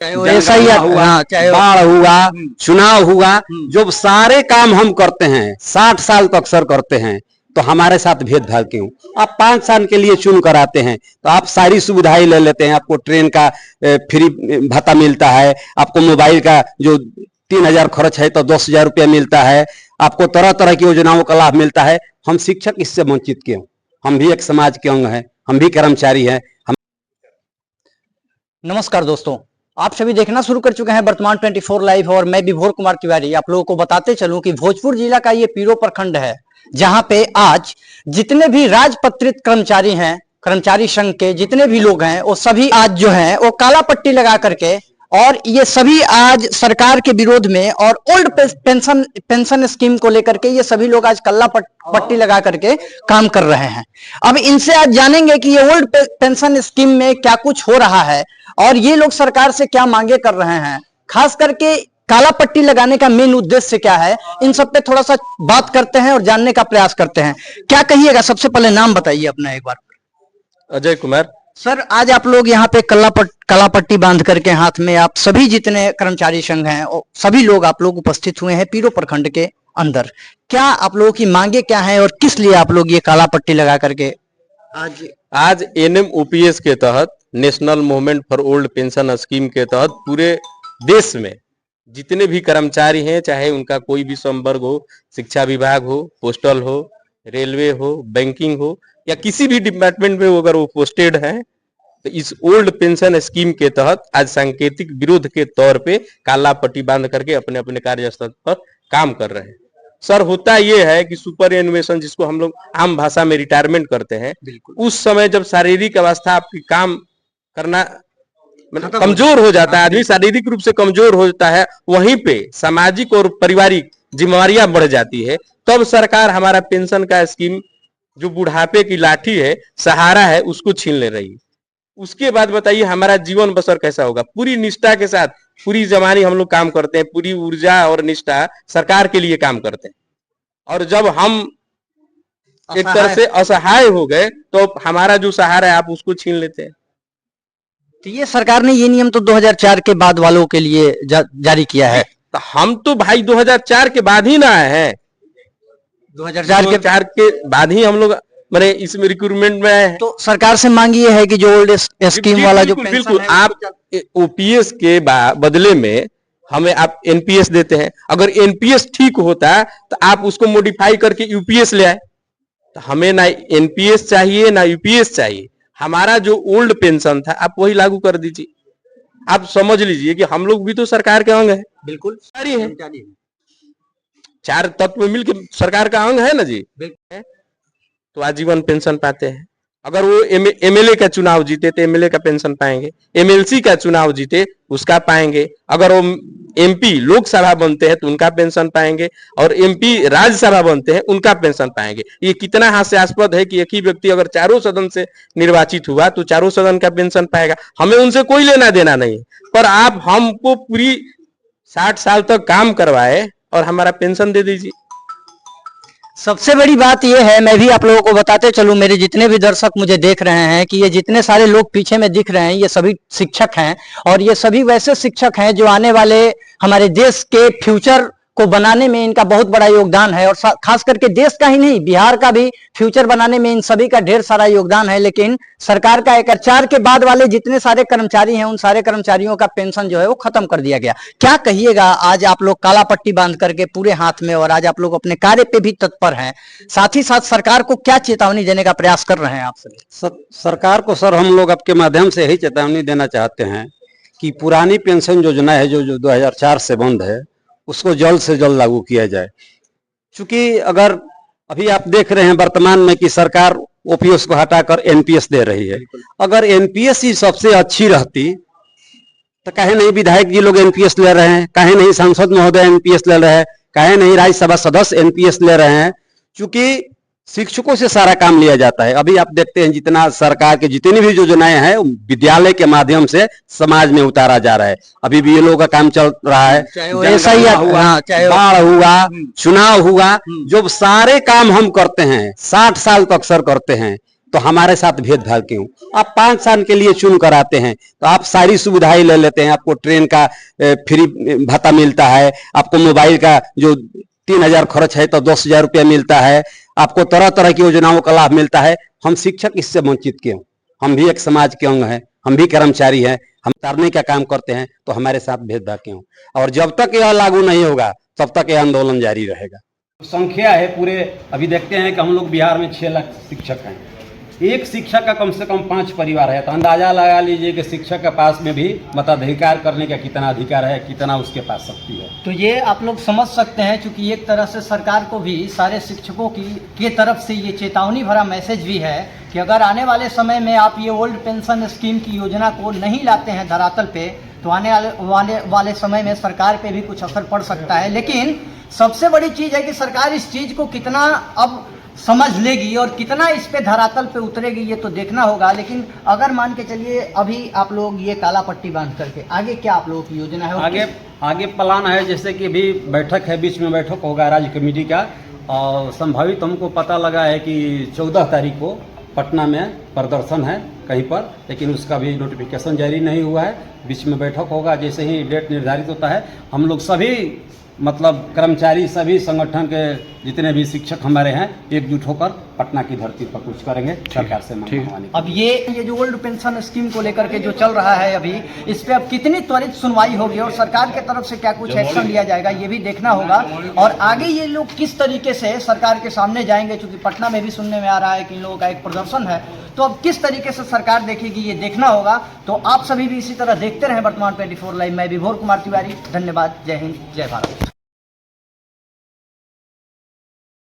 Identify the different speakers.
Speaker 1: चाहे वो ऐसा ही हुआ, चाहे
Speaker 2: बाढ़ हुआ, चुनाव हुआ, जो सारे काम हम करते हैं 60 साल तो अक्सर करते हैं, तो हमारे साथ भेदभाव क्यों? आप 5 साल के लिए चुन कर आते हैं तो आप सारी सुविधाएं ले लेते हैं। आपको ट्रेन का फ्री भत्ता मिलता है, आपको मोबाइल का जो 3000 खर्च है तो 10,000 रुपया मिलता है, आपको तरह तरह की योजनाओं का लाभ मिलता है। हम शिक्षक इससे वंचित क्यों? हम भी एक समाज के अंग हैं, हम भी कर्मचारी हैं।
Speaker 1: नमस्कार दोस्तों, आप सभी देखना शुरू कर चुके हैं वर्तमान 24 लाइव और मैं विभोर कुमार तिवारी आप लोगों को बताते चलूं कि भोजपुर जिला का ये पीरो प्रखंड है, जहां पे आज जितने भी राजपत्रित कर्मचारी हैं, कर्मचारी संघ के जितने भी लोग हैं, वो सभी आज जो हैं वो काला पट्टी लगा करके, और ये सभी आज सरकार के विरोध में और ओल्ड पेंशन स्कीम को लेकर के ये सभी लोग आज काला पट्टी लगा करके काम कर रहे हैं। अब इनसे आज जानेंगे कि ये ओल्ड पेंशन स्कीम में क्या कुछ हो रहा है और ये लोग सरकार से क्या मांगे कर रहे हैं, खास करके काला पट्टी लगाने का मेन उद्देश्य क्या है। इन सब पे थोड़ा सा बात करते हैं और जानने का प्रयास करते हैं। क्या कहिएगा? सबसे पहले नाम बताइए अपना एक बार।
Speaker 3: अजय कुमार।
Speaker 1: सर, आज आप लोग यहाँ पे काला पट्टी बांध करके हाथ में, आप सभी जितने कर्मचारी संघ हैं सभी लोग आप लोग उपस्थित हुए हैं पीरो प्रखंड के अंदर। क्या आप लोगों की मांगे क्या है और किस लिए आप लोग ये काला पट्टी लगा करके
Speaker 3: आज NMOPS के तहत, national movement for old pension scheme के तहत पूरे देश में जितने भी कर्मचारी हैं, चाहे उनका कोई भी संवर्ग हो, शिक्षा विभाग हो, पोस्टल हो, रेलवे हो, बैंकिंग हो या किसी भी डिपार्टमेंट में अगर वो पोस्टेड हैं, तो इस ओल्ड पेंशन स्कीम के तहत आज सांकेतिक विरोध के तौर पे काला पट्टी बांध करके अपने अपने कार्यस्थल पर काम कर रहे हैं। सर, होता ये है कि सुपर एनुएशन, जिसको हम लोग आम भाषा में रिटायरमेंट करते हैं, उस समय जब शारीरिक अवस्था आपकी काम करना मतलब कमजोर हो जाता है, आदमी शारीरिक रूप से कमजोर हो जाता है, वहीं पे सामाजिक और पारिवारिक जिम्मेवारियां बढ़ जाती है, तब सरकार हमारा पेंशन का स्कीम जो बुढ़ापे की लाठी है, सहारा है, उसको छीन ले रही है। उसके बाद बताइए हमारा जीवन बसर कैसा होगा? पूरी निष्ठा के साथ पूरी जमानी हम लोग काम करते हैं, पूरी ऊर्जा और निष्ठा सरकार के लिए काम करते हैं, और जब हम एक तरह से असहाय हो गए तो हमारा जो सहारा है आप उसको छीन लेते हैं।
Speaker 1: तो ये सरकार ने ये नियम तो 2004 के बाद वालों के लिए जारी किया है।
Speaker 3: तो हम तो भाई 2004 के बाद ही ना आए हैं, 2004 के बाद ही हम लोग मैंने इसमें रिक्रूटमेंट में आए हैं।
Speaker 1: तो सरकार से मांग ये है कि जो ओल्ड स्कीम वाला जो
Speaker 3: बिल्कुल आप OPS के बदले में हमें आप NPS देते हैं। अगर NPS ठीक होता तो आप उसको मॉडिफाई करके UPS ले आए। तो हमें ना NPS चाहिए ना UPS चाहिए, हमारा जो ओल्ड पेंशन था आप वही लागू कर दीजिए। आप समझ लीजिए कि हम लोग भी तो सरकार के अंग है।
Speaker 1: बिल्कुल
Speaker 3: सारी है, 4 तत्व मिलकर सरकार का अंग है ना जी। तो आजीवन पेंशन पाते हैं। अगर वो MLA का चुनाव जीते तो MLA का पेंशन पाएंगे, MLC का चुनाव जीते उसका पाएंगे, अगर वो MP लोकसभा बनते हैं तो उनका पेंशन पाएंगे, और MP राज्यसभा बनते हैं उनका पेंशन पाएंगे। ये कितना हास्यास्पद है कि एक ही व्यक्ति अगर चारों सदन से निर्वाचित हुआ तो चारों सदन का पेंशन पाएगा। हमें उनसे कोई लेना देना नहीं, पर आप हमको पूरी 60 साल तक काम करवाए और हमारा पेंशन दे दीजिए।
Speaker 1: सबसे बड़ी बात यह है, मैं भी आप लोगों को बताते चलूं, मेरे जितने भी दर्शक मुझे देख रहे हैं, कि ये जितने सारे लोग पीछे में दिख रहे हैं ये सभी शिक्षक हैं, और ये सभी वैसे शिक्षक हैं जो आने वाले हमारे देश के फ्यूचर को बनाने में इनका बहुत बड़ा योगदान है, और खास करके देश का ही नहीं बिहार का भी फ्यूचर बनाने में इन सभी का ढेर सारा योगदान है। लेकिन सरकार का 2004 के बाद वाले जितने सारे कर्मचारी हैं उन सारे कर्मचारियों का पेंशन जो है वो खत्म कर दिया गया। क्या कहिएगा? आज आप लोग काला पट्टी बांध करके पूरे हाथ में, और आज आप लोग अपने कार्य पे भी तत्पर हैं, साथ ही साथ सरकार को क्या चेतावनी देने का प्रयास कर रहे हैं आप सभी?
Speaker 2: सरकार को सर हम लोग आपके माध्यम से यही चेतावनी देना चाहते हैं कि पुरानी पेंशन योजना है जो 2004 से बंद है, उसको जल्द से जल्द लागू किया जाए। क्योंकि अगर अभी आप देख रहे हैं वर्तमान में कि सरकार OPS को हटाकर NPS दे रही है। अगर NPS ही सबसे अच्छी रहती तो काहे नहीं विधायक जी लोग NPS ले रहे हैं, काहे नहीं सांसद महोदय NPS ले रहे हैं, काहे नहीं राज्यसभा सदस्य NPS ले रहे हैं? क्योंकि शिक्षकों से सारा काम लिया जाता है। अभी आप देखते हैं जितना सरकार के जितनी भी योजनाएं हैं विद्यालय के माध्यम से समाज में उतारा जा रहा है। अभी BLO का काम चल रहा है,
Speaker 1: चाहे वो ऐसा ही हुआ,
Speaker 2: चाहे बाढ़ हुआ, चुनाव हुआ, जो सारे काम हम करते हैं 60 साल तो अक्सर करते हैं, तो हमारे साथ भेदभाव क्यों? आप 5 साल के लिए चुन कर आते हैं तो आप सारी सुविधाएं ले लेते हैं। आपको ट्रेन का फ्री भत्ता मिलता है, आपको मोबाइल का जो 3,000 खर्च है तो 10,000 रुपया मिलता है, आपको तरह तरह की योजनाओं का लाभ मिलता है। हम शिक्षक इससे वंचित क्यों? हम भी एक समाज के अंग हैं, हम भी कर्मचारी हैं, हम उतारने का काम करते हैं, तो हमारे साथ भेदभाव क्यों? और जब तक यह लागू नहीं होगा तब तक यह आंदोलन जारी रहेगा।
Speaker 4: संख्या है पूरे, अभी देखते हैं कि हम लोग बिहार में 6 लाख शिक्षक हैं, एक शिक्षक का कम से कम 5 परिवार है, तो अंदाजा लगा लीजिए कि शिक्षक के पास में भी मताधिकार करने का कितना अधिकार है, कितना उसके पास शक्ति है।
Speaker 1: तो ये आप लोग समझ सकते हैं, क्योंकि एक तरह से सरकार को भी सारे शिक्षकों की तरफ से ये चेतावनी भरा मैसेज भी है कि अगर आने वाले समय में आप ये ओल्ड पेंशन स्कीम की योजना को नहीं लाते हैं धरातल पे, तो आने वाले समय में सरकार पे भी कुछ असर पड़ सकता है। लेकिन सबसे बड़ी चीज़ है कि सरकार इस चीज़ को कितना अब समझ लेगी और कितना इस पे धरातल पे उतरेगी, ये तो देखना होगा। लेकिन अगर मान के चलिए अभी आप लोग ये काला पट्टी बांध करके आगे क्या आप लोगों की योजना है?
Speaker 4: आगे प्लान है, जैसे कि अभी बैठक है, बीच में बैठक होगा राज्य कमेटी का, और संभावित हमको पता लगा है कि 14 तारीख को पटना में प्रदर्शन है कहीं पर, लेकिन उसका भी नोटिफिकेशन जारी नहीं हुआ है। बीच में बैठक होगा, जैसे ही डेट निर्धारित होता है हम लोग सभी मतलब कर्मचारी, सभी संगठन के जितने भी शिक्षक हमारे हैं एकजुट होकर पटना की धरती पर कुछ करेंगे सरकार से मांगने।
Speaker 1: अब ये जो ओल्ड पेंशन स्कीम को लेकर के जो चल रहा है अभी, इस पे अब कितनी त्वरित सुनवाई होगी और सरकार की तरफ से क्या कुछ एक्शन लिया जाएगा, ये भी देखना होगा। और आगे ये लोग किस तरीके से सरकार के सामने जाएंगे, क्योंकि पटना में भी सुनने में आ रहा है कि इन लोगों का एक प्रदर्शन है, तो अब किस तरीके से सरकार देखेगी ये देखना होगा। तो आप सभी भी इसी तरह देखते रहें वर्तमान 24 लाइव। मैं विभोर कुमार तिवारी, धन्यवाद, जय हिंद, जय भारत।